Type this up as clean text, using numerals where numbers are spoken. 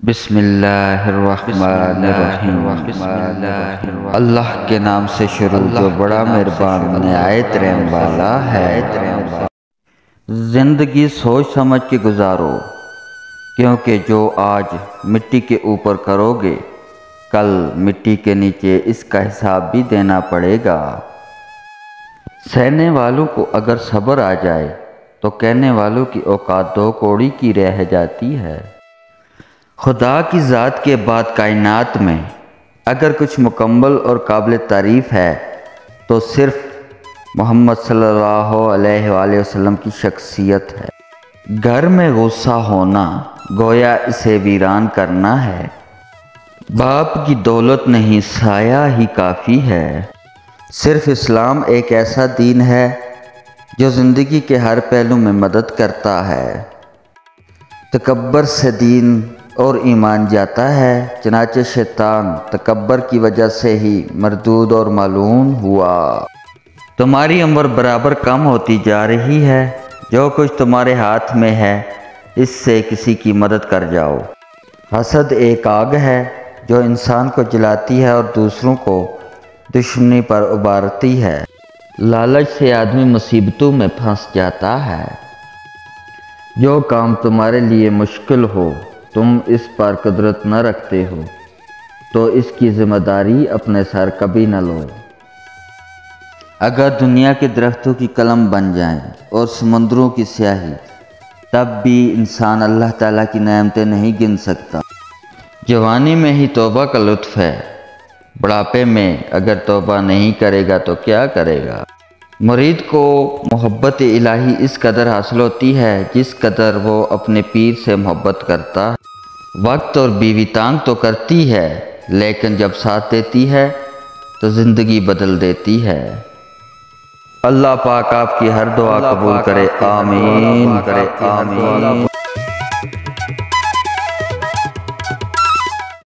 بسم اللہ الرحمن الرحیم اللہ کے نام سے شروع جو بڑا مہربان نہایت رحم والا ہے۔ زندگی سوچ سمجھ کے گزارو، کیونکہ جو آج مٹی کے اوپر کرو گے کل مٹی کے نیچے اس کا حساب بھی دینا پڑے گا۔ سہنے والوں کو اگر صبر آ جائے تو کہنے والوں کی اوقات دو کوڑی کی رہ جاتی ہے۔ خدا کی ذات کے بعد کائنات میں اگر کچھ مکمل اور قابل تعریف ہے تو صرف محمد صلی اللہ علیہ وآلہ وسلم کی شخصیت ہے۔ گھر میں غصہ ہونا گویا اسے ویران کرنا ہے۔ باپ کی دولت نہیں سایہ ہی کافی ہے۔ صرف اسلام ایک ایسا دین ہے جو زندگی کے ہر پہلو میں مدد کرتا ہے۔ تکبر سے دین اور ایمان جاتا ہے، چنانچہ شیطان تکبر کی وجہ سے ہی مردود اور ملعون ہوا۔ تمہاری عمر برابر کم ہوتی جا رہی ہے، جو کچھ تمہارے ہاتھ میں ہے اس سے کسی کی مدد کر جاؤ۔ حسد ایک آگ ہے جو انسان کو جلاتی ہے اور دوسروں کو دشمنی پر ابھارتی ہے۔ لالچ سے آدمی مصیبتوں میں پھنس جاتا ہے۔ جو کام تمہارے لیے مشکل ہو تم اس پر قدرت نہ رکھتے ہو تو اس کی ذمہ داری اپنے سر کبھی نہ لو۔ اگر دنیا کے درختوں کی قلم بن جائیں اور سمندروں کی سیاہی، تب بھی انسان اللہ تعالیٰ کی نعمتیں نہیں گن سکتا۔ جوانی میں ہی توبہ کا لطف ہے، بڑھاپے میں اگر توبہ نہیں کرے گا تو کیا کرے گا؟ مرید کو محبت الہی اس قدر حاصل ہوتی ہے جس قدر وہ اپنے پیر سے محبت کرتا ہے۔ وقت اور بیوی تانگ تو کرتی ہے، لیکن جب ساتھ دیتی ہے تو زندگی بدل دیتی ہے۔ اللہ پاک آپ کی ہر دعا قبول کرے، آمین۔